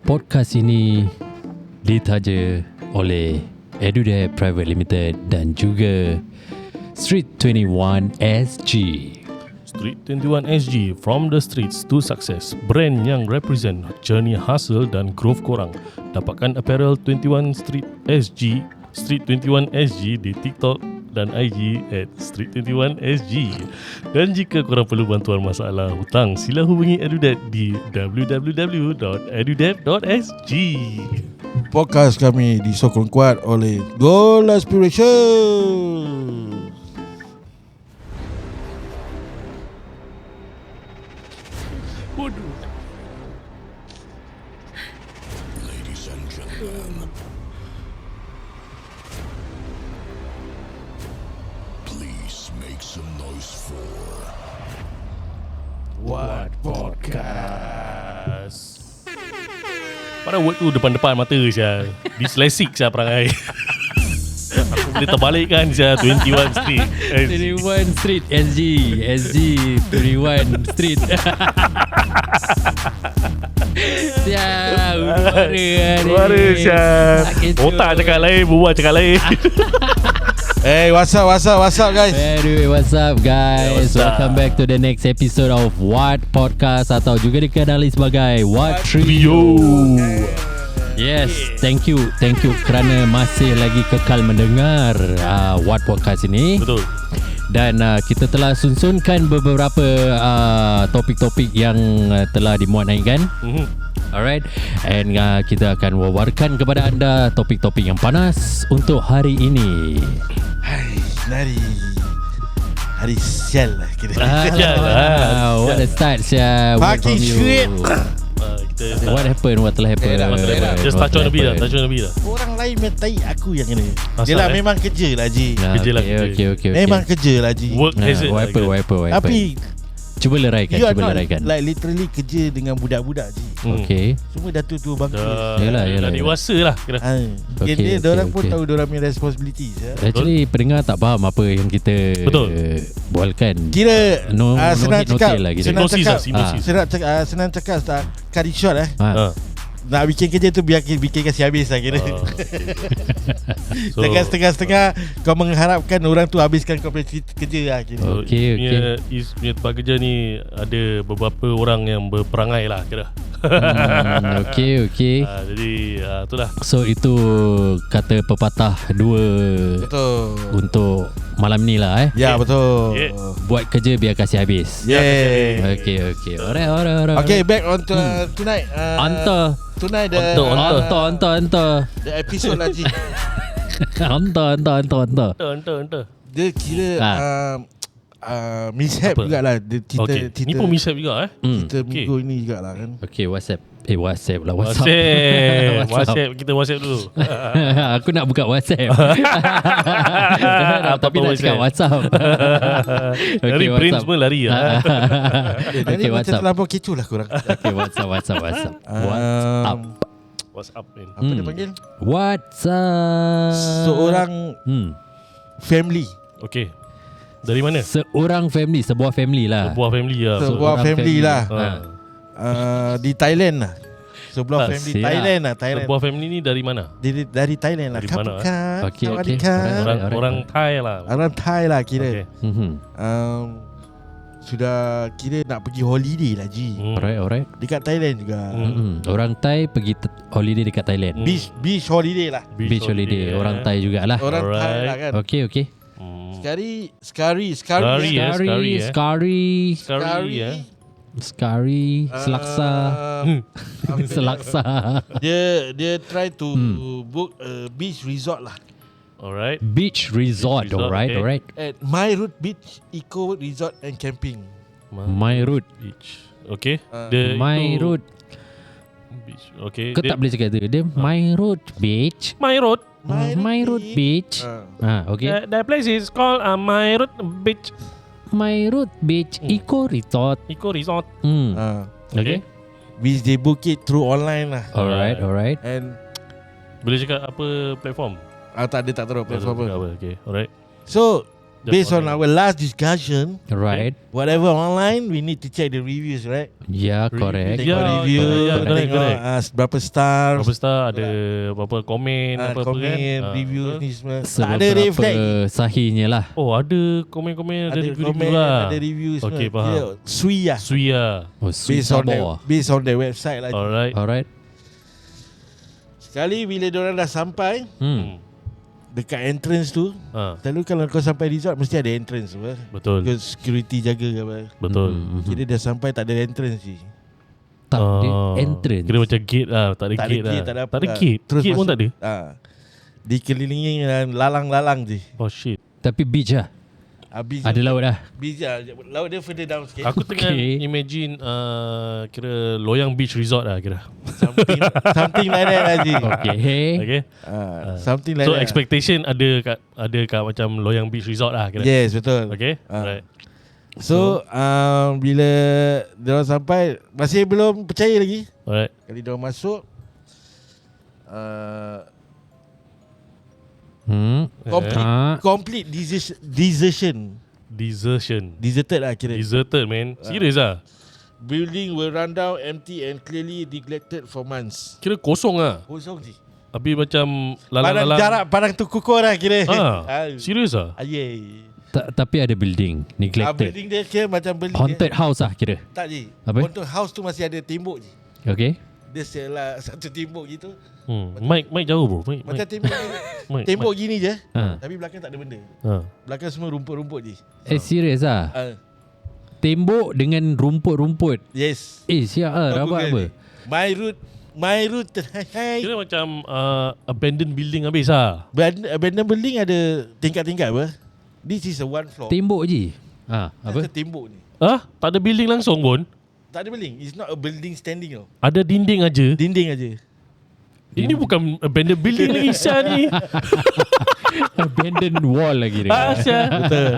Podcast ini ditaja oleh EduDev Private Limited dan juga Street 21 SG. Street 21 SG, from the streets to success. Brand yang represent journey hustle dan growth korang. Dapatkan apparel 21 Street SG, Street 21 SG di TikTok dan IG @street21sg. Dan jika korang perlu bantuan masalah hutang, sila hubungi EduDev di www.edudev.sg. Podcast kami disokong kuat oleh Goal Aspiration. Waduh. Ladies and gentlemen, please make some noise for What Podcast. Pada word tu depan-depan mata saya. Dyslexic saya perangai. Aku boleh terbalikkan saya 21 Street 21 Street SG, SG 21 Street. Siap, Suara saya. Otak cakap lain, buah cakap lain. Hey, what's up guys? Anyway, what's up guys? What's up? Welcome back to the next episode of What Podcast atau juga dikenali sebagai What Trio. Yes, thank you kerana masih lagi kekal mendengar What Podcast ini. Betul. Dan kita telah sunsunkan beberapa topik-topik yang telah dimuat naikkan. Alright. And kita akan wawarkan kepada anda topik-topik yang panas untuk hari ini. Hai, hari sial lah kira. What a start, Syah. Fucking shit. Kita What happened? What telah happen? just touch on a bit lah. Orang lain mentai aku yang kena. Asal, Dia lah memang kerja lah Ji. Kerja lah, Okay. Memang kerja lah Ji. Work hazard. What happened? Tapi Cuba leraikan. you are not like literally kerja dengan budak-budak Ji. Okay. Semua dah tua-tua bangka. Yalah. Dah dewasa lah kira. Okay, Diorang pun okay. tahu diorang punya responsibilities ya. Actually pendengar tak faham apa yang kita Betul. bualkan. Kira No senang hit, no cakap tail lah kita. Emosi. senang cakap cut it short Ha. nak bikin kerja tu bikin kasi habis lah kira. So, Setengah kau mengharapkan orang tu habiskan kau punya kerja lah kira. Okay. punya tempat kerja ni ada beberapa orang yang berperangai lah kira. Okay. Jadi itulah. So itu kata pepatah dua Betul. untuk malam ni lah Ya betul. Yeah. Buat kerja biar kasih habis. Yeah. Okay. Alright. Okay, back on to, tonight. Tonight the the episode lah Ji. Anta. Dia kira mishap Apa? jugalah dia, Okay. kita Ni pun mishap juga kita minggu ini jugalah kan. Okay, WhatsApp lah. WhatsApp. Kita WhatsApp dulu. Aku nak buka WhatsApp. Tapi nak cakap WhatsApp. Dari brain semua lari lah. Jadi macam WhatsApp. terlampau kecoh lah korang. Okay, WhatsApp. WhatsApp. WhatsApp ni. Apa dia panggil? WhatsApp. Seorang family. Okay. Dari mana? Sebuah family lah. Sebuah family lah. Sebuah family lah. Di Thailand lah. Sebuah Ah, family siap. Thailand lah. Sebuah family ni dari mana? Dari Thailand lah. Dari mana, Okay. Kawan-kawan. Orang Thai lah. Orang Thai lah kira. Okay. Sudah kira nak pergi holiday lah Ji. Alright. Dekat Thailand juga. Orang Thai pergi holiday dekat Thailand. Beach holiday lah. Beach holiday. Orang Thai jugalah. Orang Thai Alright. lah kan. Okay. Scary. Selaksa. Selaksa. Dia try to book a beach resort lah. Alright. Beach resort. Resort, Alright. At My Root Beach Eco Resort and Camping. My route. Beach. Okay. My route. Beach. Okay. Kau tak boleh cakap tu. Dia My route beach. My road. My route beach. Okay. The place is called My Road Beach. My route beach eco resort. Eco Resort. Okay. Which they book it through online lah. Alright. And Boleh cakap apa platform? tak ada tak tahu platform apa. Okay. Alright. So based on our last discussion, Right. whatever online, we need to check the reviews, right? Ya, correct. Tengok review, tengok berapa stars, Berapa star, ada berapa komen, apa-apa kan. komen, reviews ni semua. Tak Seberapa ada red flag. sahihnya lah. Oh, ada komen-komen, ada Ada review komen, lah. ada review semua. Okay, faham. Kira Suia. Suia. Oh, sweet Based on Sabah. based on their website lah. Alright. Alright. Sekali bila diorang dah sampai dekat entrance tu, selalu kalau kau sampai resort mesti ada entrance tu kan. Betul. Ke security jaga ke apa. Betul. Kira dah sampai tak ada entrance je. Tak ada entrance. Kira macam gate lah. Tak ada Tak ada gate lah. gate, tak ada apa Tak ada lah. gate. Terus Gate pun masuk. tak ada. Dikelilingi dengan lalang-lalang je. Oh shit. Tapi beach lah. Habis Ada laut lah. Beach lah. Laut dia further down sikit. Aku tengah imagine kira Loyang Beach Resort lah kira. Something like that lah je. Okay. Something like So that. expectation ada kat macam Loyang Beach Resort lah kira. Yes, betul. Okay. Right. So bila diorang sampai, masih belum percaya lagi. Alright. Kali diorang masuk, complete desertion. Deserted lah kira. Deserted man. Serius lah. Building were run down, empty and clearly neglected for months. Kira kosong lah. Kosong je. Habis macam Padang lalang-lalang. jarak, padang tu kukur lah kira. Serius lah. Yeay. Tapi ada building neglected. Building dia kira macam building Haunted house lah kira. Tak je. Apa? Haunted house tu masih ada tembok je. Okay. Dia selah satu tembok gitu. Mic jauh bro. Mic. Macam tembok Mic, tembok gini je. Ha. Tapi belakang tak ada benda. Ha. Belakang semua rumput-rumput je. Serius lah. Tembok dengan rumput-rumput. Yes. Siap lah. Rabak apa? My route terhai. Kira macam abandoned building habis lah. Abandoned building ada tingkat-tingkat apa? This is a one floor. Tembok je. Apa? Apa? Tembok ni. Tak ada building langsung pun. Tak ada building. It's not a building standing tau. Ada dinding aja. Dinding aja. Ini bukan abandoned building lagi Syah ni. Abandoned wall lagi dia. Syah. Betul.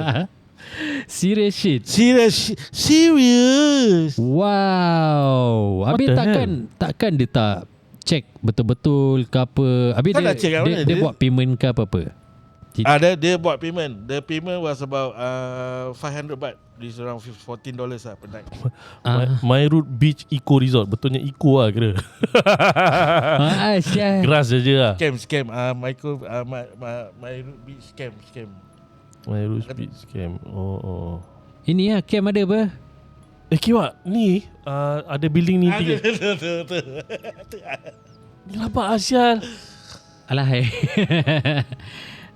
Serious shit. Serious. Wow. What Habis the takkan dia tak check betul-betul ke apa. Habis Tak nak check kat mana dia dia. buat payment ke apa-apa. Dia buat payment. The payment was about 500 baht. This around $14 lah per night. My Root Beach Eco Resort. Betulnya eco lah kira. Syah. Grass je lah. Scam. My beach scam. My Root Beach Scam. Oh. Ini lah camp ada apa? Kiwak ni ada building ni tiga. Ni lapar Asyal. Alah.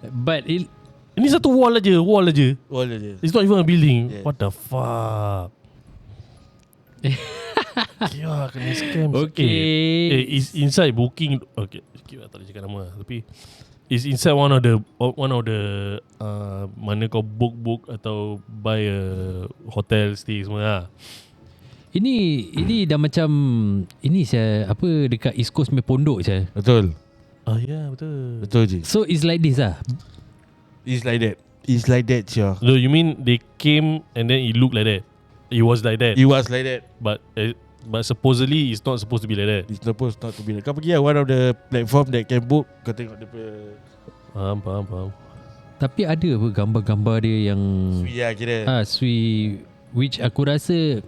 But Ini satu wall aja. Wall je. It's not even a building. Yeah. What the fuck? Kiwak kena scam. Okay. Is inside booking. Okay, Kiwak tak boleh cakap nama. Tapi is inside one of the mana kau book atau buy a hotel stay semua lah. Ini dah macam ini saya apa dekat East Coast punya pondok saya. Betul. Ya betul. Betul je. So it's like this lah. It's like that, sure. No, you mean they came and then it looked like that? It was like that. It was like that. But supposedly it's not supposed to be like that. It's supposed not to be like. Kau pergi one of the platform that can book. Kau tengok dia punya Faham. Tapi ada apa gambar-gambar dia yang Sui lah kira. Sui, which aku rasa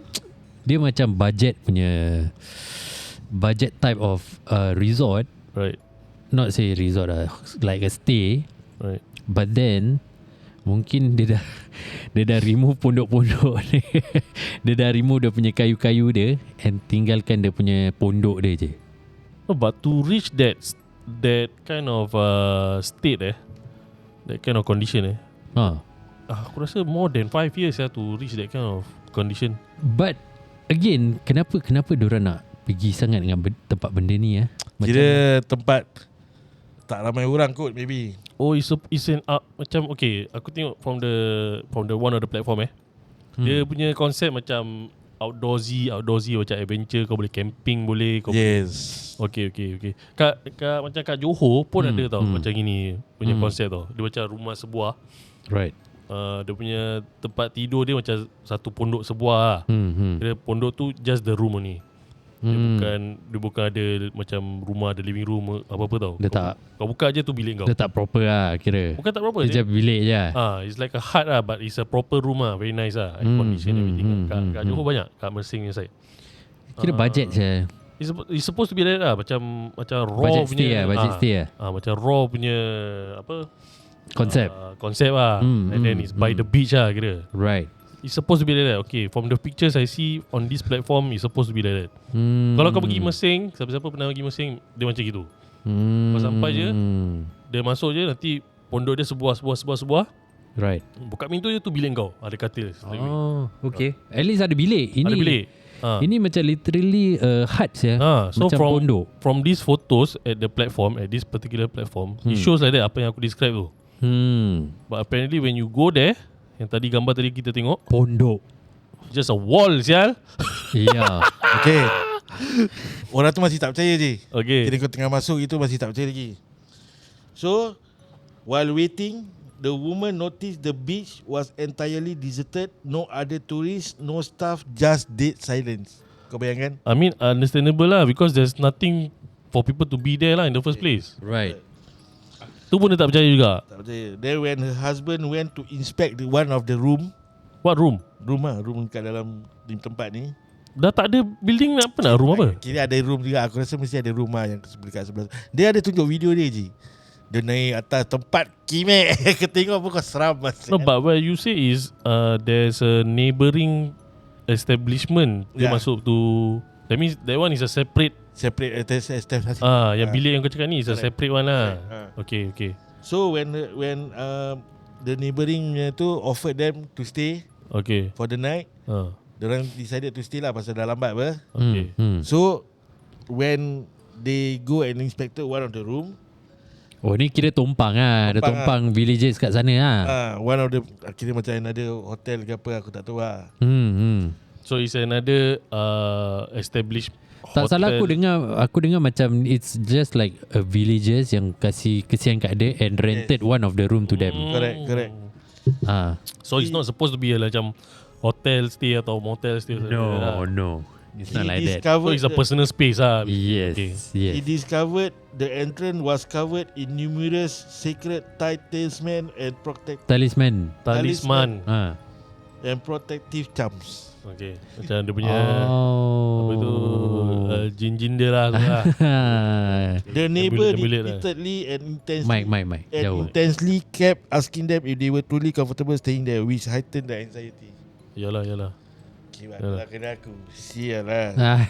dia macam budget type of resort. Right. Not say resort lah, like a stay. Right. But then mungkin dia dah remove pondok-pondok dia. Dia dah remove dia punya kayu-kayu dia and tinggalkan dia punya pondok dia je. No, but to reach that kind of state that kind of condition aku rasa more than 5 years to reach that kind of condition. But again, kenapa diorang nak pergi sangat dengan tempat benda ni Kira tempat tak ramai orang kot maybe. Oh, it's an macam okay, aku tengok from the one of the platform dia punya konsep macam outdoorsy macam adventure, kau boleh camping boleh kau Yes. Okay. Kat macam kat Johor pun ada tau macam gini punya konsep tau. Dia macam rumah sebuah. Right. Dia punya tempat tidur dia macam satu pondok sebuah lah. Dia pondok tu just the room ni. Dia bukan ada macam rumah, ada living room apa-apa tau. Dia tak, Kau buka je tu bilik kau. dia tak proper lah kira. Bukan tak proper. Dia je bilik je. It's like a hut lah, but it's a proper room lah. Very nice lah. Air condition everything. Kat Johor banyak. Kat Mersing side. Kira budget je. It's supposed to be like that lah. Macam raw Budget punya. stay lah, budget stay lah. Macam raw punya apa? Konsep lah. And then it's by the beach lah kira. Right. It's supposed to be like that. Okay, from the pictures I see on this platform, it's supposed to be like that. Kalau kau pergi Mersing, siapa-siapa pernah pergi Mersing, dia macam gitu. Kau sampai je, dia masuk je, nanti pondok dia sebuah. Right. Buka pintu je tu bilik kau. Ada katil. Oh, okay. At least ada bilik. Ini Ada bilik. Ini macam literally hut ya. So macam pondok. from these photos at the platform, at this particular platform, it shows like that apa yang aku describe tu. But apparently when you go there, yang tadi gambar tadi kita tengok, Pondok. just a wall sial. Ya. Okay. Orang tu masih tak percaya je. Okay. Kira kau tengah masuk itu masih tak percaya lagi. So, while waiting, the woman noticed the beach was entirely deserted. No other tourists, no staff, just dead silence. Kau bayangkan? I mean understandable lah, because there's nothing for people to be there lah in the first place. Right. Tu pun dia tak percaya juga. Tak percaya. Then when her husband went to inspect one of the room What room? room kat dalam di tempat ni, Dah tak ada building apa nak room apa? kira ada room juga. Aku rasa mesti ada rumah yang dekat sebelah. Dia ada tunjuk video dia je. Dia naik atas tempat kimek. Aku tengok pun kau seram masih. No, but what you say is there's a neighbouring establishment. Dia masuk tu. That means that one is a separate. Yang bilik yang kau cakap ni is a separate one lah. Okay. So when the neighbouring tu offered them to stay Okay. for the night, diorang decided to stay lah pasal dah lambat apa. Okay. So when they go and inspected one of the room, Oh ni kira tumpang lah. Ada tumpang villages kat sana lah. one of the kira macam another hotel ke apa, aku tak tahu lah. So it's another established Tak hotel. salah aku dengar macam it's just like a villagers yang kasih kesian kat dia and rented one of the room to them. Correct. So it's not supposed to be a macam hotel stay atau motel stay. No. It's not like that. So it's a personal space lah. Yes. He discovered the entrance was covered in numerous sacred talisman and Talisman. Talisman. and protective charms. Okay. Macam dia punya Oh. apa tu jin-jin dia lah tu lah. The neighbor bilik lah. repeatedly and Mike jauh. intensely kept asking them if they were truly comfortable staying there, which heightened their anxiety. Yalah. Kibat lah kena aku. Sial lah.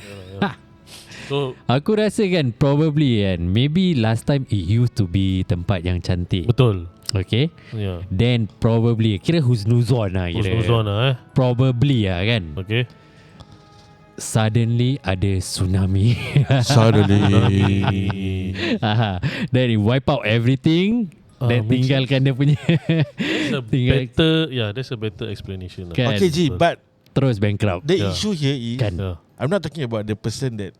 So Aku rasa kan probably kan maybe last time it used to be tempat yang cantik. betul. Okay. Ya. Then probably kira husnuzon lah kira. Husnuzon lah Probably lah kan. Okay. Suddenly ada tsunami. Then it wipe out everything. Then tinggalkan dia punya That's a better explanation lah. kan. Okay G, but Terus bankrupt. the issue here is Kan. I'm not talking about the person that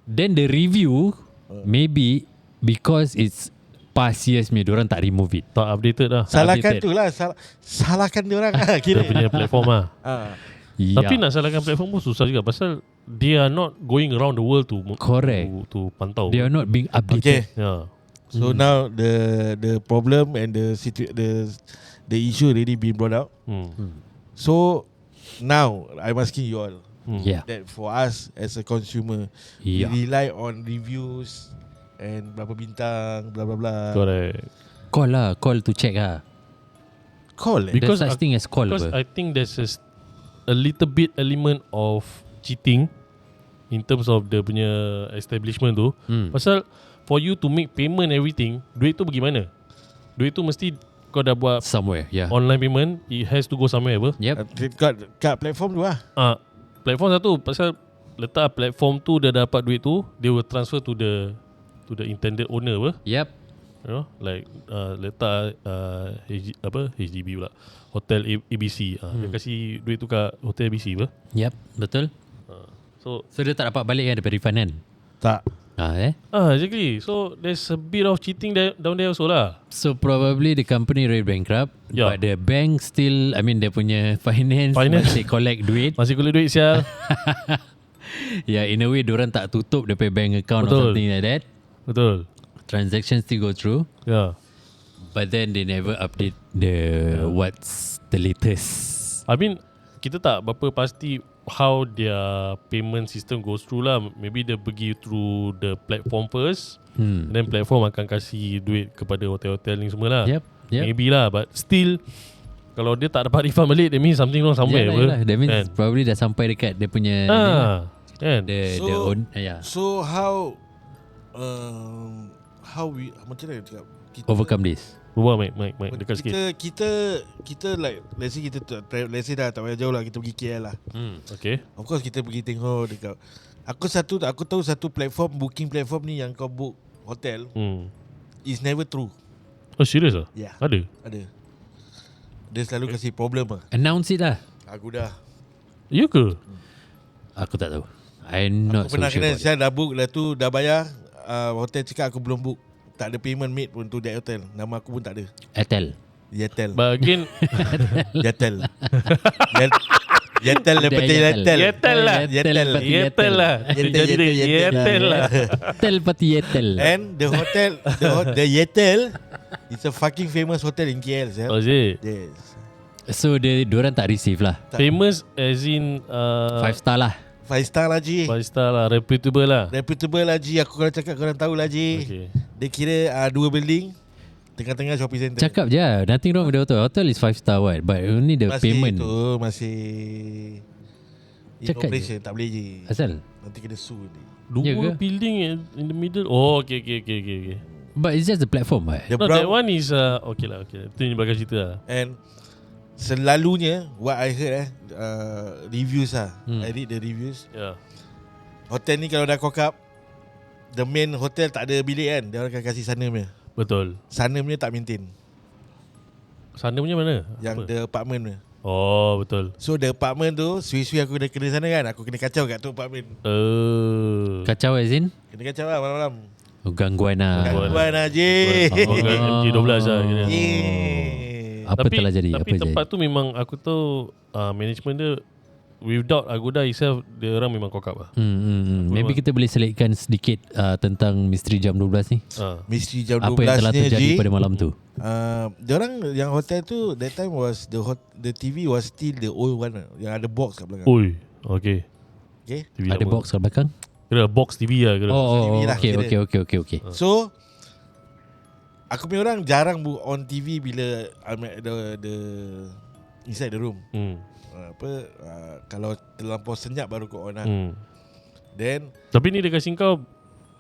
Then the review maybe because it's past years ni diorang tak remove it. Tak updated lah. salahkan updated. tu lah. Salahkan dia orang lah. Dia Kira. punya platform lah. Ya. Tapi nak salahkan platform pun susah juga pasal they are not going around the world to Correct. to pantau. They are not being Okay. updated. Ya. So now the problem and the issue already been brought out. So now I'm asking you all Yeah. that for us as a consumer, Yeah. we rely on reviews and berapa bintang, blah blah blah. Correct. Call to check lah. Call Because There's such thing as call Because apa. I think there's a little bit element of cheating in terms of the punya establishment tu. Pasal for you to make payment everything, duit tu pergi mana? Duit tu mesti kau dah buat Somewhere. Yeah. online payment, it has to go somewhere apa? Yep. kat platform tu lah. Platform satu pasal letak platform tu dia dapat duit tu, they will transfer to the intended owner apa? Yep. You know, like letak HDB pula, Hotel ABC. Dia kasih duit tu kat Hotel ABC apa? Yep. Betul. So dia tak dapat balik kan daripada refund kan? Tak. exactly. So there's a bit of cheating down there also lah. So probably the company already bankrupt, Yeah. but the bank still, I mean dia punya finance masih collect duit. Masih kulit duit sial. Yeah, in a way diorang tak tutup their bank account or something like that. Betul. Transactions still go through, Yeah. but then they never update the what's the latest. I mean, kita tak berapa pasti how their payment system goes through lah. Maybe dia pergi through the platform first, and then platform akan kasih duit kepada hotel-hotel ni semua lah. Yep. Maybe lah, but still kalau dia tak dapat refund balik, that means something wrong somewhere. Yalah. That means kan? probably dah sampai dekat dia punya Kan? the own So how we macam mana cakap? Kita, overcome this. Berbual Mike dekat sikit. Kita like let's say let's say dah tak payah jauh lah, kita pergi KL lah. Okay. Of course kita pergi tengok dekat. Aku tahu satu platform, booking platform ni yang kau book hotel is never true. Oh serious lah? Yeah. Ada? Dia selalu kasi problem lah. Announce it lah. Aku dah. Ya ke? Aku tak tahu. I'm not Aku pernah so sure kena, about saya dah book, lepas tu dah bayar, hotel cakap aku belum book. Tak ada payment made pun untuk that hotel. Nama aku pun tak ada. Airtel. Yetel. But again, Yetel. Yetel daripada Yetel. Yetel lah. Yetel lah. Yetel lah. Yetel lah. Yetel pati Yetel. And the hotel, the Yetel, it's a fucking famous hotel in KL. Oh is it? Yes. So diorang tak receive lah. Famous as in 5 star lah. 5 star lah Ji. 5 star lah. Reputable lah. Reputable lah Ji. Aku kalau cakap korang tahu lah Ji. Okay. Dia kira 2 building tengah-tengah shopping center. Cakap je, nothing wrong with the hotel. Hotel is 5 star what, but only the masih payment. Masih in Cakap operation je. tak boleh je. Asal? Nanti kena sue ni. Ya Dua ke? building in the middle. Oh okay. But it's just the platform what. The No, brown, that one is okay lah. Itu ni belakang cerita lah. and selalunya what I heard reviews lah. I read the reviews. Yeah. Hotel ni kalau dah cock up, the main hotel tak ada bilik kan, dia orang akan kasih sana punya. Betul. Sana punya tak maintain. Sana punya mana? Yang Apa? the apartment punya. Oh betul. So the apartment tu, sui-sui aku dah kena sana kan, aku kena kacau kat tu apartment. Kacau as in? Kena kacau lah malam-malam. Oh, gangguan lah. Gangguan aja. Oh, MG12 lah kira. Apa telah jadi? Tapi Apa tempat jadi? tu memang aku tahu management dia without Agoda itself, dia orang memang cock up lah. Maybe kita boleh selitkan sedikit tentang misteri jam 12 ni. Misteri jam 12 Apa yang telah ni terjadi Ji, pada malam tu? diorang yang hotel tu that time was the TV was still the old one yang ada box kat belakang. Oi, okay. Okay. TV Ada lama. box kat belakang? Kira box TV lah kira. Oh, TV lah, okay. So aku punya orang jarang on TV bila the inside the room. Kalau terlampau senyap baru kau on lah. Then Tapi ni dia kasi kau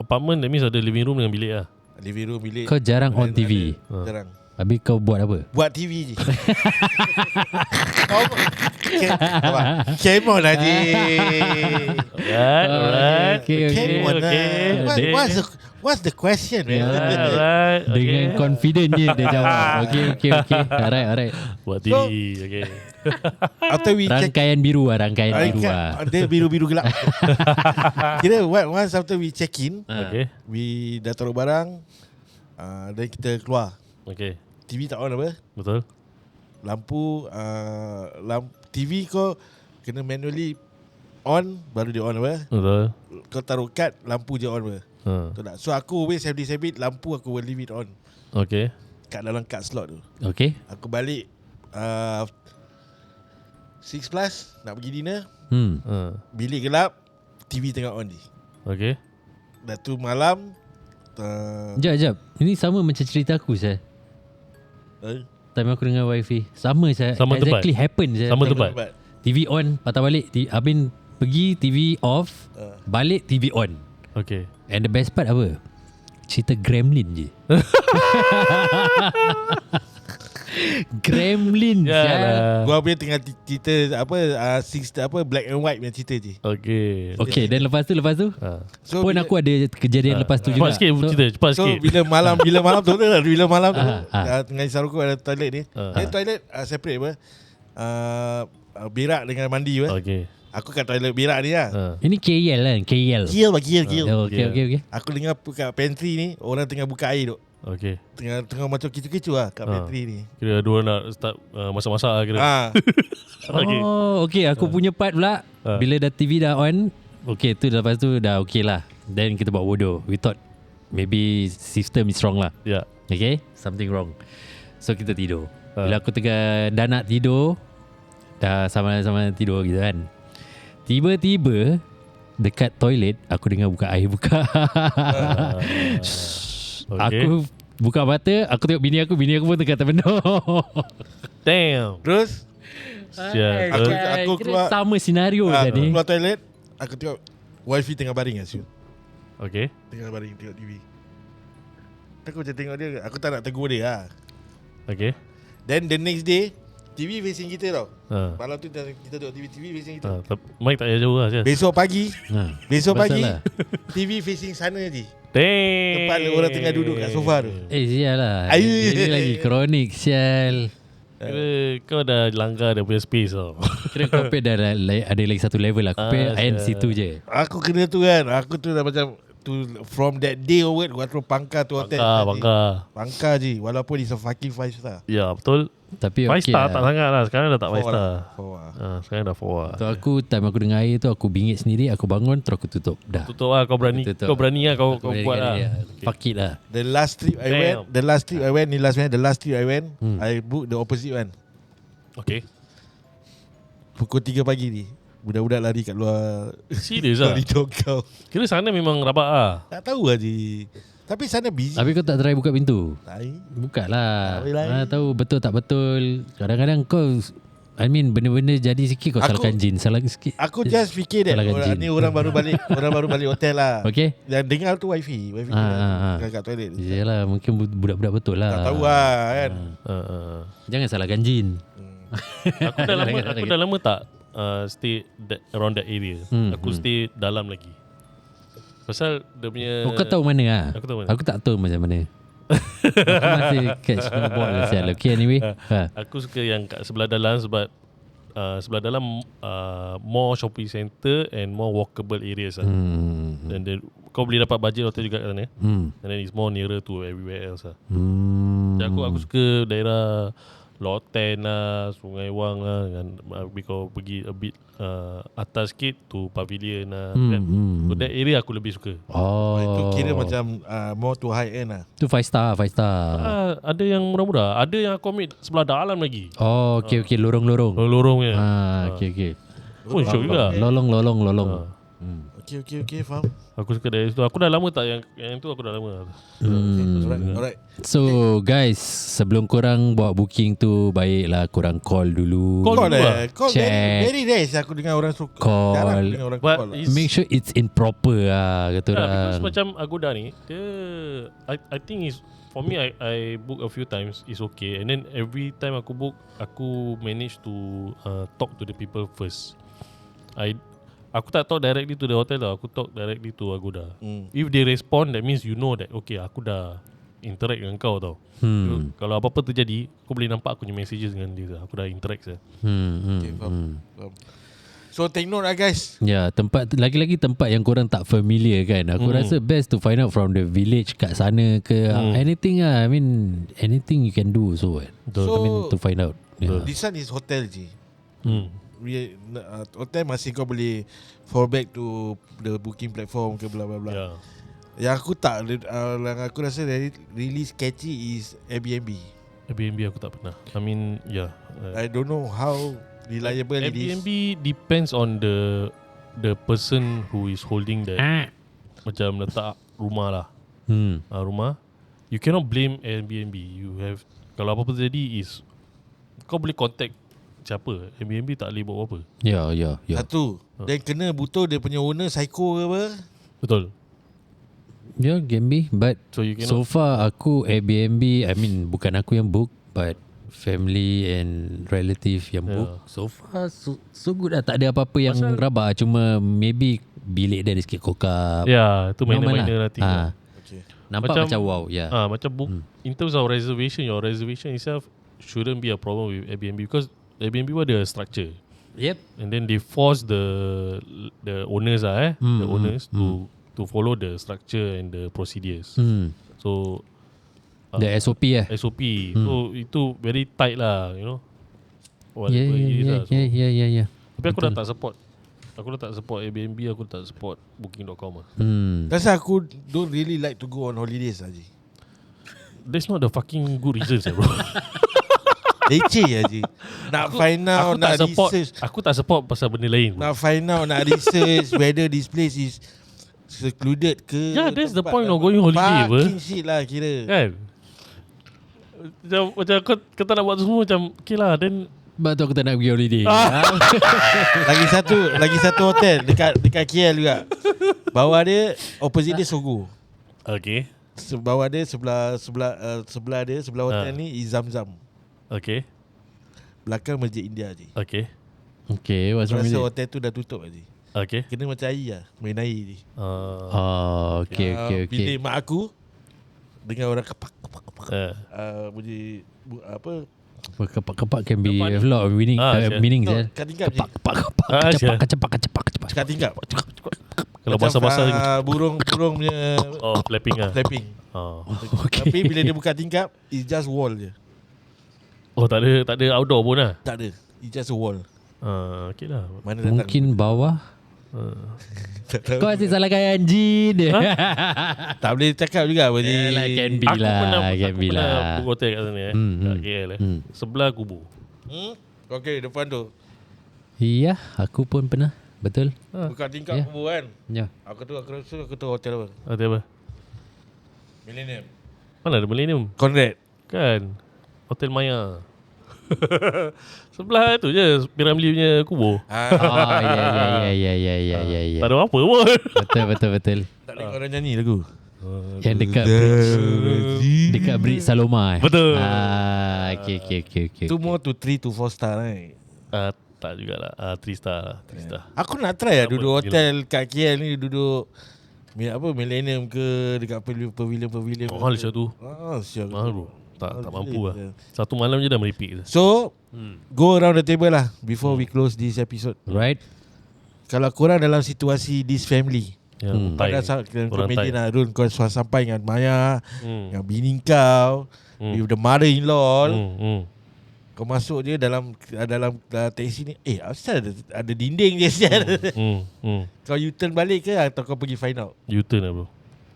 apartment, that means ada living room dengan bilik lah. living room, bilik. Kau jarang on TV. Jarang. Habis kau buat apa? Buat TV je. Come on lah Ji. Alright. Okay. Come on lah. What's the question man? Alright. Dengan confident je dia jawab. Okay. Alright. Buat TV. Okay. After we check, Rangkaian biru lah. dia biru-biru gelap. Kira once after we check in, Okay. we dah taruh barang, then kita keluar. Okay. TV tak on apa? Betul. Lampu TV kau kena manually on, baru dia on apa? Betul. Kau taruh kad, lampu je on apa? Betul tak? So aku always have this habit, lampu aku will leave it on Okay. kat dalam kad slot tu. Okay. Aku balik 6 plus nak pergi dinner, bilik gelap, TV tengah on je. Okay. Dah tu malam Sekejap. Ini sama macam cerita aku saya. Time aku dengan wifi. Sama saya. Sama tempat? Exactly happen saya. Sama tempat? TV on, patah balik. Habis pergi TV off, balik TV on. Okay. And the best part apa? Cerita Gremlin je. Gremlin. Yalah. gua punya tengah cerita black and white punya cerita je. Okay. Okay, dan lepas tu So pun aku ada kejadian lepas tu juga. Cepat sikit cerita. Cepat So sikit. bila malam tu tengah isap rokok ada toilet ni. Dia toilet separate apa? Berak dengan mandi apa? Okay. Aku kat toilet berak ni lah. Ini KL kan? KL. Kill. Oh, okay. Aku dengar kat pantry ni orang tengah buka air duk. Okay. Tengah macam kecoh-kecoh lah kat pantry ni. Kira dua nak start masak-masak lah kira. Ah. Okay. Oh, okay. Aku punya part pula. Bila dah TV dah on, Okay tu lepas tu dah okay lah. Then kita buat bodoh. We thought maybe system is wrong lah. Ya. Okay, something wrong. So kita tidur. Bila aku tengah dah nak tidur, dah sama-sama tidur gitu kan, tiba-tiba dekat toilet aku dengar buka air buka. Okay. Aku buka mata, aku tengok bini aku pun tengah terbendur. Damn. Terus Yeah. Aku keluar- sama senario aku tadi. keluar toilet, aku tengok wifi tengah baring kat situ. Okay. Tengah baring tengok TV. Aku macam tengok dia, aku tak nak tegur dia lah. Okay. Then the next day, TV facing kita tau. Ha. Malam tu kita tengok TV facing kita. Mic tak payah jauh lah Syaz. Besok pagi, besok Pasal pagi lah. TV facing sana je. Damn. Tempat orang tengah duduk kat sofa tu. Sial lah. Ay. Ini lagi kronik sial. Kira kau dah langgar dia punya space tau. Kira kau pay dah ada lagi satu level lah. Kau pay end sial. situ je. Aku kena tu kan. Aku tu dah macam tu, from that day onward gua terus pangkar tu hotel. Pangkar je. Walaupun it's a fucking 5 star. Ya betul. Tapi 5 okay star tak lah. sangat lah. Sekarang dah tak 5 Four star. lah. Four lah. Sekarang dah 4 lah. Tu aku time aku dengar air tu aku bingit sendiri, aku bangun terus aku tutup. Dah. Tutup lah. Kau berani. Tutup. Kau berani lah. Kau Aku buat lah. okay. Fuck it lah. The last trip I went, Damn. the last trip I went, I booked the opposite one. Okay. Pukul 3 pagi ni. Budak-budak lari kat luar. Serius lah. Koridor kau. Kira sana memang rabak lah. Tak tahu lah je. Tapi sana busy. Habis kau tak try buka pintu? Tai. Buka lah. Tak boleh lari. Tahu betul tak betul. Kadang-kadang kau benda-benda jadi sikit kau Aku- salahkan jin. Salah sikit. Aku just fikir that Salahkan orang, jin. ni orang baru balik hotel lah. Okay. Dan dengar tu wifi kat toilet. Yelah mungkin budak-budak betul lah. Tak tahu lah kan. Jangan salahkan jin. Aku dah lama tak stay around that area. Aku stay dalam lagi. Pasal dia punya Kau tahu mana lah? Aku tahu mana. Aku tak tahu macam mana. Aku masih catch no ball lah sial. Okay anyway. Aku suka yang kat sebelah dalam sebab sebelah dalam more shopping center and more walkable areas lah. Dan kau boleh dapat budget hotel juga kat sana. And then it's more nearer to everywhere else lah. Jadi aku suka daerah Loten lah, Sungai Wang lah, dengan kau pergi a bit atas sikit to Pavilion lah. So that area aku lebih suka. Oh. Itu kira macam more to high end lah. Tu 5 star. Ada yang murah-murah, ada yang aku ambil sebelah dalam lagi. Oh, okay. Lorong-lorong. Lorong-lorongnya. Okay. Pun syok juga. Lolong. Okay, faham. Aku suka dari situ. Aku dah lama tak yang tu aku dah lama. Alright. So guys, sebelum korang buat booking tu, baiklah korang call dulu. Call dulu lah. Call Check. very rare aku dengar orang suka. Call. Jarang aku dengar orang But call lah. it's- Make sure it's in proper lah kata orang. Because macam Agoda ni, dia I think is for me I book a few times is okay, and then every time aku book aku manage to talk to the people first. Aku tak talk directly to the hotel lah. Aku talk directly to Agoda. If they respond, that means you know that okay, aku dah interact dengan kau tau. Kalau apa-apa terjadi, aku boleh nampak aku punya messages dengan dia. Aku dah interact saya. Okay, faham. So take note lah guys. Ya, lagi-lagi tempat yang korang tak familiar kan. Aku rasa best to find out from the village kat sana ke anything lah. I mean anything you can do so. To find out. Yeah. This one is hotel je. Hotel masih kau boleh fall back to the booking platform ke bla bla bla. Yeah. Yang aku tak yang aku rasa really sketchy is Airbnb. Airbnb aku tak pernah. I mean, yeah. I don't know how reliable it is. Airbnb depends on the person who is holding that. Macam letak rumah lah. Rumah. You cannot blame Airbnb. You have, kalau apa-apa terjadi is kau boleh contact siapa. Airbnb tak boleh buat apa. Ya. Satu. Dan kena butuh dia punya owner psycho ke apa. Betul. Ya, can be. But So you cannot. so far aku Airbnb, I mean bukan aku yang book, but family and relative yang book. So far so good lah. Tak ada apa-apa yang rabak. Cuma maybe bilik dia ada sikit kokap. Ya, tu Normal minor-minor lah tinggal. Okay. Nampak macam wow. Ya. Macam book in terms of reservation, your reservation itself shouldn't be a problem with Airbnb because Airbnb ada structure. Yep. And then they force the owners the owners to follow the structure and the procedures. So The SOP SOP. So itu very tight lah, you know. Ya. Whatever it is lah. So, Ya. tapi aku dah tak support Aku dah tak support Airbnb, aku tak support Booking.com lah. That's why aku don't really like to go on holidays Haji. That's not the fucking good reasons bro. Leceh Haji. Nak find out, nak research. Aku tak support pasal benda lain bro. Nak find out, nak research whether this place is secluded ke. Yeah, that's the point of going holiday Fucking shit lah kira. Kan? Macam kau tak nak buat tu semua macam okay lah, then Sebab tu aku tak nak pergi holiday. Lagi satu hotel dekat KL juga. Bawah dia opposite dia Sogo. okay. Bawah dia sebelah dia sebelah hotel ni is Zamzam. Okay. Belakang Masjid India je. Okay. Okay, what's wrong with Rasa it? hotel tu dah tutup je. Okay. Kena macam air lah, main air je. Oh, okay. Bilik mak aku dengan orang kepak bunyi apa? Kepak can be Kepak ni. a lot of meaning. Meaning No, je. kat tingkap je. Kepak, cepak. Kat tingkap. Kalau Macam, basah-basah burung punya flapping lah. flapping. Okay. Tapi bila dia buka tingkap, it's just wall je. Oh tak ada outdoor pun lah. Tak ada. It's just a wall. Okay lah. Mana datang? Mungkin bawah. Tak tahu. Kau asyik salahkan anjing dia. Tak boleh cakap juga apa ni. Yalah, can be Aku lah. pernah book hotel kat sana kat KL Sebelah kubur. Okay, depan tu. Iya, aku pun pernah. Betul. Buka tingkap Ya. kubur kan. Ya. Aku tahu hotel apa. Hotel apa? Millennium. Mana ada Millennium? Conrad. Kan? Hotel Maya. Sebelah tu je Piramli punya kubur. Oh, ya. Tak ada apa pun. Betul. Tak dengar orang nyanyi lagu. Yang dekat bridge. Dekat bridge Saloma. Betul. Okay. 2 more to 3 to 4 star right. Tak jugalah. 3 star lah. 3 star. Aku nak try lah Sama, duduk gila. hotel kat KL ni, duduk Millennium ke dekat pavilion. Mahal macam tu. Siap. Mahal bro. Tak Mahal mampu gila. lah. Satu malam je dah meripik. So go around the table lah before we close this episode. Right? Kalau korang dalam situasi this family, Yang pada Thai. saat kau Orang imagine Thai. lah Run, kau sampai dengan Maya, dengan bini kau, with the mother-in-law, kau masuk je dalam taxi ni, asal ada dinding je sial. Kau U-turn balik ke atau kau pergi find out? U-turn lah bro.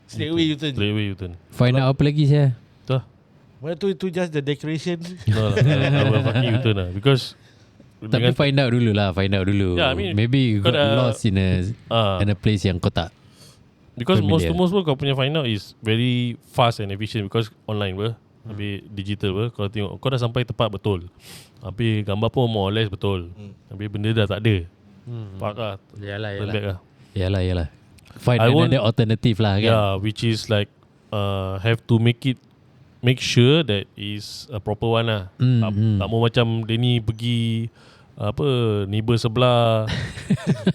Straight away U-turn. Straight away U-turn. Find out apa lagi saya? Tu lah. Mana tu itu just the decoration. No lah. I will fucking U-turn lah. Because Tapi find out dulu. Yeah, I mean, maybe you kau got dah- lost in a place yang kau tak. Because familiar. most pun kau punya find out is very fast and efficient because online ber. Habis digital ber. Kau tengok kau dah sampai tempat betul. Habis gambar pun more or less betul. Habis benda dah tak ada. Fuck lah. Turn back lah. Yalah. Find I won't- another alternative lah kan. Yeah, which is like have to make sure that is a proper one lah. Tak mau macam dia ni pergi neighbor sebelah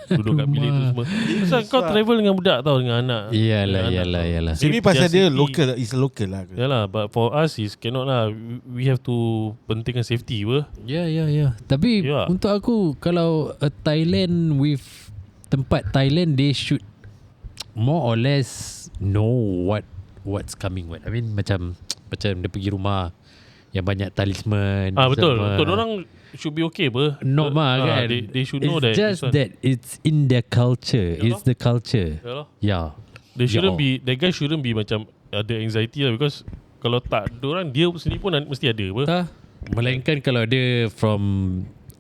duduk kat bilik tu semua. Pasal kau travel dengan budak tau, dengan anak. Yalah. Maybe pasal dia Safety. local, is local lah. Yalah, but for us is cannot lah. We have to pentingkan safety apa. Ya. Tapi Ya. untuk aku, kalau Thailand with tempat Thailand, they should more or less know what's coming. I mean macam dia pergi rumah yang banyak talisman. Betul. semua. Untuk orang should be okay apa. Normal kan. They should it's know that. just that it's in their culture. Ya It's the culture. Yalah. Yeah. They shouldn't Ya. be, that guy shouldn't be macam ada anxiety lah because kalau tak, diorang dia sendiri pun mesti ada apa. Tak. Melainkan kalau dia from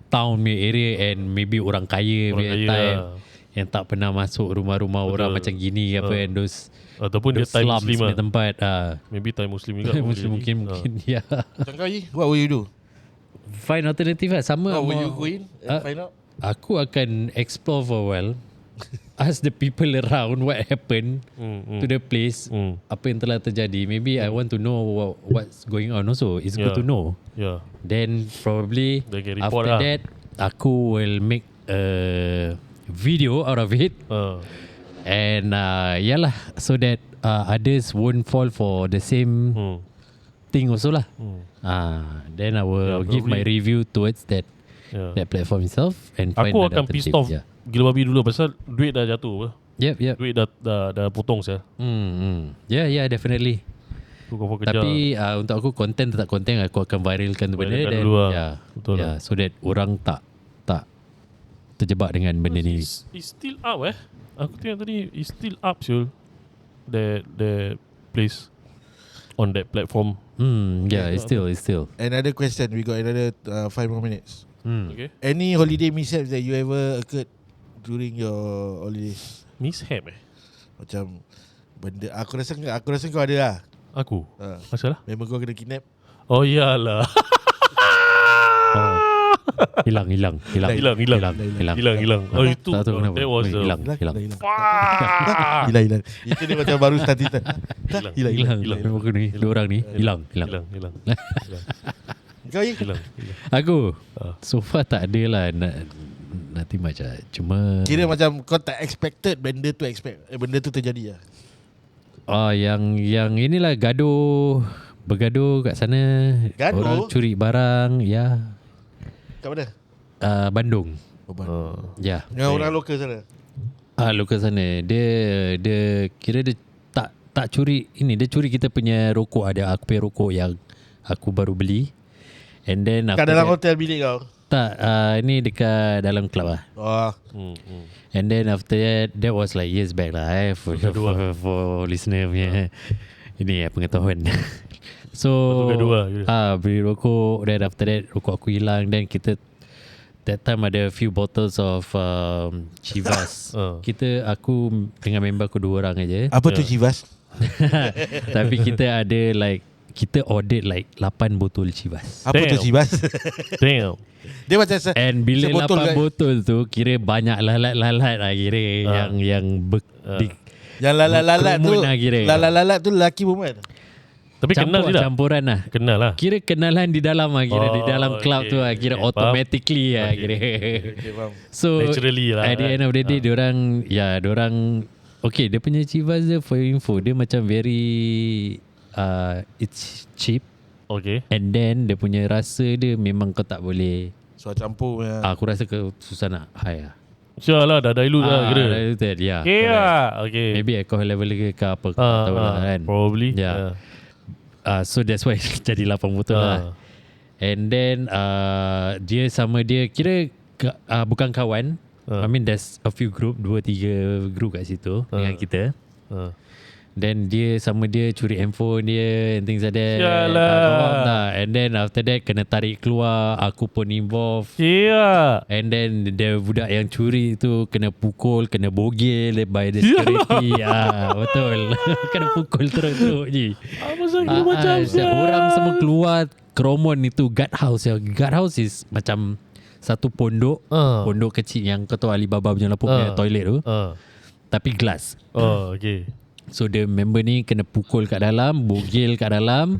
town punya area and maybe orang kaya Orang punya kaya time lah. yang tak pernah masuk rumah-rumah orang macam gini apa and those Ataupun dia Thai slums Muslim punya lah. tempat Maybe Thai Muslim juga. Muslim mungkin ya. Macam kau Yi, what will you do? Find alternative lah. Sama How will sama- you go in and find out? Aku akan explore for a while. Ask the people around what happened to the place. Apa yang telah terjadi. Maybe I want to know what's going on also. It's good to know. Yeah. Then probably Then can report after lah. that aku will make a video out of it. And yalah, so that others won't fall for the same thing also lah. Then I will give my review towards that platform itself and find Aku another akan pissed alternative. off gila babi dulu pasal duit dah jatuh apa. Yep. Duit dah potong saya. Yeah, definitely. Tu kau kerja. Tapi untuk aku content tetap content, aku akan viralkan tu benda Viralkan dan dulu lah. yeah, Betul yeah, so that orang tak terjebak dengan benda ni. It's still up Aku tengok tadi it's still up Syul. The place on that platform. Yeah, it's still. Another question. We got another 5 more minutes. Okay. Any holiday mishaps that you ever occurred during your holidays? Mishap Macam benda aku rasa kau ada lah. Aku Ha. Masalah Member kau kena kidnap. Oh iyalah. Hilang. Hilang. Oh itu Tak tahu kenapa. that was Hilang. Hilang. Itu dia macam baru start. Hilang. Member aku ni, dua orang ni hilang. Kau ye? Hilang. Aku so far tak ada lah nothing much lah. Cuma Kira macam kau tak expected benda tu terjadi lah. Yang inilah bergaduh kat sana. Gaduh? Orang curi barang. Ya. Kat mana? Bandung. Ya. Dengan orang lokal sana. Lokal sana. Dia kira dia tak curi ini. Dia curi kita punya rokok. Ada aku punya rokok yang aku baru beli. And then Kat dalam hotel bilik kau? Tak, ini dekat dalam club lah. And then after that was like years back lah for listener punya ini pengetahuan. So beli rokok. Then after that rokok aku hilang. Then kita that time ada few bottles of Chivas. Aku dengan member aku 2 orang aja. Apa tu Chivas? Tapi kita ada like kita ordered like 8 botol Chivas. Apa tu Chivas? Damn. Dia macam And bila sebotol 8 botol tu kira banyak lalat-lalat lah kira yang yang lalat-lalat tu lah kira. Lalat-lalat tu lelaki perempuan. Tapi kenal je tak? Campuran lah. Kenal lah. Kira kenalan di dalam lah kira di dalam club tu lah kira automatically lah kira. So naturally lah. at the end of the day diorang okay, dia punya Chivas dia for info dia macam very it's cheap. Okay. And then dia punya rasa dia memang kau tak boleh campur punya. aku rasa kau susah nak high lah. Sure lah, dah dilute lah kira. Diluted, yeah. Okay lah. Okay. Maybe alcohol level ke apa kau tak tahu lah kan. Probably. Yeah. So that's why jadi 8 botol lah. And then dia sama dia kira bukan kawan. I mean there's a few group, 2-3 group kat situ dengan kita. Then dia sama dia curi handphone dia and things like that. Yalah. And then after that kena tarik keluar, aku pun involved. Yeah. And then the budak yang curi tu kena pukul, kena bogel by the security. Betul. Kena pukul teruk-teruk je. Apa sakit macam orang semua keluar keromon itu guard house. Guard house is macam satu pondok kecil yang kau tahu Alibaba punya lampu punya toilet tu. Tapi glass. Okay. So the member ni kena pukul kat dalam, bogel kat dalam.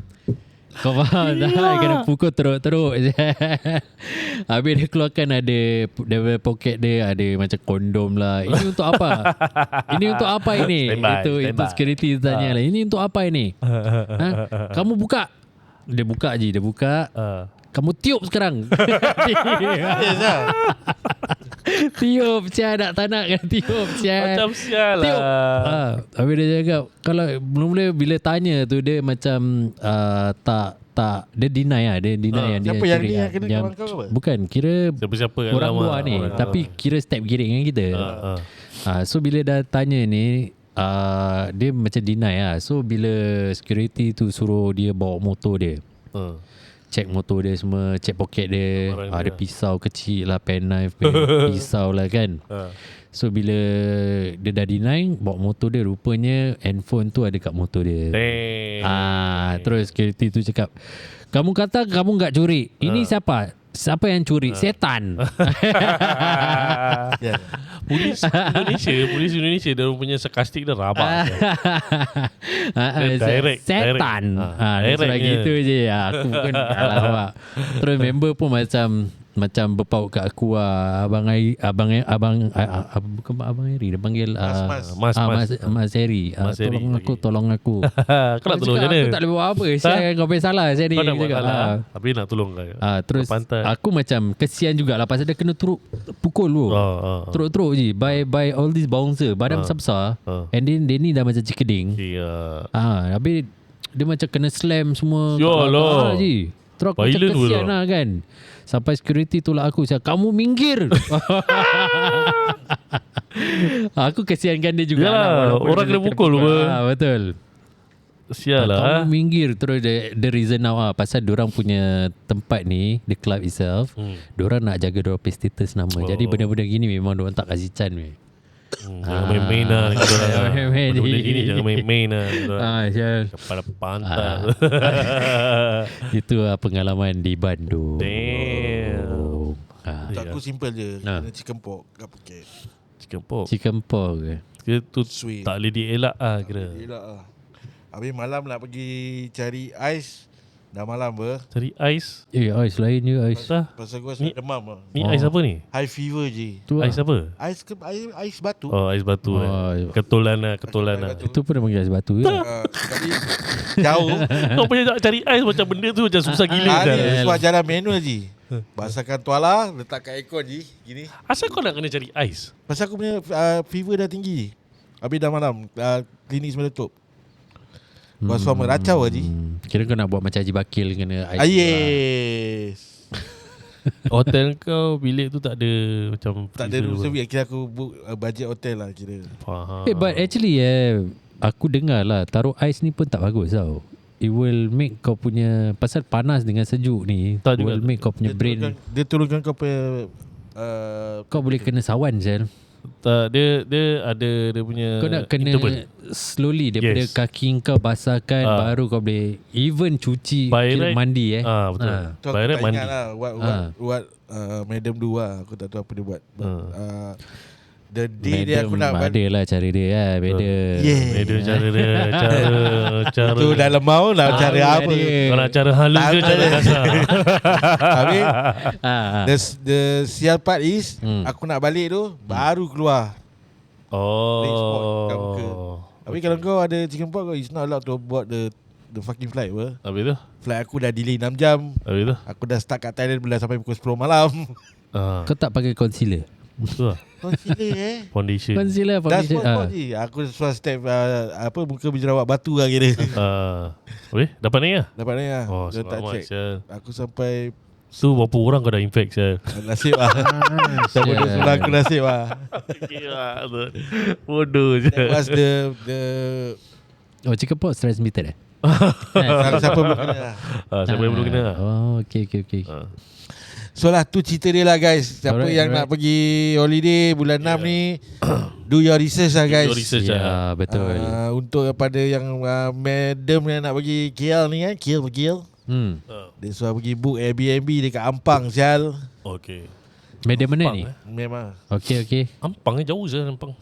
Kau faham tak? Kena pukul teruk-teruk je. Habis dia keluarkan ada dari poket dia ada macam kondom lah. Ini untuk apa? Ini untuk apa ini? Itu security tanya lah. Ini untuk apa ini? Kamu buka. Dia buka je, dia buka. Kamu tiup sekarang. Tiup sial, tak nak kena tiup sial. Macam sial lah. Habis dia cakap kalau mula-mula bila tanya tu dia macam tak dia deny lah. Dia deny yang dia siapa yang ni lah. yang kena kawan kau apa? Bukan, kira Siapa-siapa orang luar ni. Tapi kira step giring dengan kita. So bila dah tanya ni dia macam deny lah. So bila security tu suruh dia bawa motor dia, check motor dia semua, check poket dia, ada pisau kecil lah, penknife, pisau lah kan. So bila dia dah deny bawa motor dia, rupanya handphone tu ada kat motor dia. Terus security tu cakap, kamu kata kamu tak curi, ini siapa? Siapa yang curi? Setan. Polis Indonesia dia punya sarkastik dia rabak. Direct. Setan. Direct gitu je. Aku pun alamak. Terus member pun macam berpaut kat aku abang bukan abang Heri, dia panggil Mas Heri. Tolong aku. Kau nak tolong macam mana? Aku tak boleh buat apa. Saya kau punya salah saya ni. Kau nak buat salah. Tapi nak tolong kau. Terus aku macam kesian jugalah pasal dia kena pukul tu. Teruk-teruk je by all these bouncer, badan besar-besar. And then dia ni dah macam cikeding. Habis dia macam kena slam semua. Yalah. Terus aku macam kesian lah kan. Sampai security tolak aku, cakap, kamu minggir. Aku kesiankan dia juga Yalah, walaupun orang dia kena pukul apa. Betul. Sial Kamu lah. minggir terus the reason now pasal diorang punya tempat ni, the club itself, diorang nak jaga diorang punya status nama. Jadi benda-benda gini memang diorang tak kasih chance ni. Jangan main-main lah dengan dorang lah. Jangan main-main ni. Benda-benda gini jangan main-main lah dengan dorang. Sial. Kepala pantat. Itu pengalaman di Bandung. Damn. Untuk aku simple je. Ha. Kena chicken pork kat Phuket. Chicken pork. Chicken pork ke? Kira tu Sweet. tak boleh dielak lah kira. Elak lah. Habis malam nak pergi cari ais. Dah malam ber. Cari ais. Ais lain je ais. Pasal Pasal gua Ni- rasa demam lah. ni ais apa ni? High fever je. Tu Ais apa? Ais batu. Oh, ais batu Oh, lah. ya. Ketulan lah, ketulan lah. Batu. Itu pun dia panggil ais batu ke? Tapi jauh. Kau punya nak cari ais macam benda tu macam susah gila Hari dah. sesuai jalan manual je. Basahkan tuala, letak kat aircon je. Gini. Asal kau nak kena cari ais? Pasal aku punya fever dah tinggi. Habis dah malam. Klinik semua tutup. Gua suami racau je. Kira kau nak buat macam Haji Bakil kena ais. Yes. Hotel kau bilik tu tak ada macam Tak ada freezer room apa? service. Kira aku book budget hotel lah kira. Faham. But actually aku dengar lah taruh ais ni pun tak bagus tau. It will make kau punya, pasal panas dengan sejuk ni, Tak juga. will make kau punya brain, Dia turunkan kau punya kau boleh kena sawan Sel. Tak, dia ada dia punya Kau nak kena interval. slowly daripada Yes. kaki kau basahkan, baru kau boleh even cuci, By kira right, mandi betul. tu aku By right tak mandi. ingat lah what madam do lah. Aku tak tahu apa dia buat. The day dia aku nak ada lah cara dia lah, beda. Dia cara dia, cara. Tu dalam mau nak cara apa. Kau nak cara halus ke cara kasar? Habis Ah, the sial part is aku nak balik tu baru keluar. Red spot kat muka. Oh. Habis kalau kau ada chicken pork, it's not allowed to board the fucking flight apa. Habis tu? Flight aku dah delay 6 jam. Habis tu? Aku dah start kat Thailand bila sampai pukul 10 malam. Kau tak pakai concealer? Betul lah. Consider Foundation. Concealer Dah foundation. spot je. Aku sesuai step muka berjerawat batu lah kira. Habis? Dapat naik lah? Dapat ni lah. Oh, Dia tak selamat check. Syal. Aku sampai Tu berapa orang kau dah infect Syal? nasib lah. Sampai duduk sebelah aku nasib lah. Bodoh je. That was the Oh, chicken pork transmitted siapa belum kena lah. Siapa yang belum kena lah? Oh, okay. So lah tu cerita dia lah guys. Siapa Alright, yang nak pergi holiday bulan 6 ni, do your research lah guys. Do your research lah. Ya, betul. Untuk kepada yang madam yang nak pergi KL ni kan, KL. Dia suruh pergi book Airbnb dekat Ampang sial. Okay. Madam mana Ampang, ni? Memang. Okay. Ampang ni jauh je Ampang.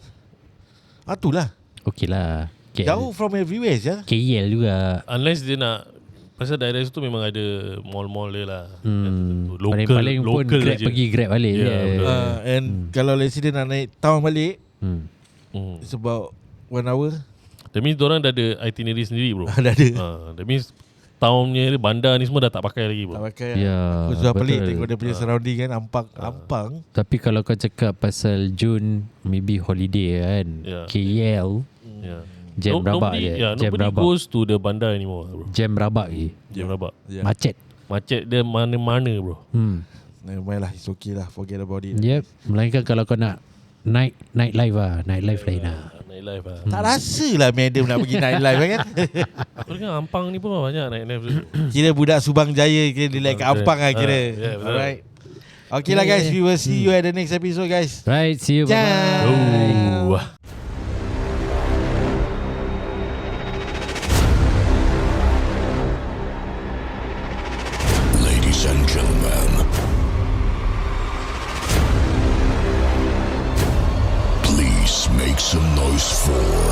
Itulah. Okay lah. Jauh from everywhere sial. KL juga. Unless dia nak, pasal daerah situ memang ada mall-mall dia lah. Paling-paling pun Grab je. pergi Grab balik. Ya, Yeah, betul. And kalau let's say dia nak naik town balik, it's about 1 hour. That means diorang dah ada itinerary sendiri bro. Dah ada. That means townnya bandar ni semua dah tak pakai lagi Tak bro. pakai. Ya, Aku sudah pelik betul. tengok dia punya surrounding kan. Ampang. Tapi kalau kau cakap pasal Jun, maybe holiday kan, Ya. KL, Yeah. jam rabak je. Jam Nobody rabak. goes to the bandar anymore bro. Jam rabak je. Jam rabak. Yeah. Macet. Macet dia mana-mana bro. Never mind lah. It's okay lah. Forget about it. Yep. Melainkan kalau kau nak night life lah. Night life lain lah. Night life lah. Tak rasa lah madam nak pergi night life kan. Aku dengar Ampang ni pun banyak night life. Kira budak Subang Jaya kira dia like kat Ampang lah kira. Yeah, betul. Alright. Okay lah guys. We will see you at the next episode guys. Right. See you. Ciao. Bye-bye. Oh. Ladies and gentlemen, please make some noise for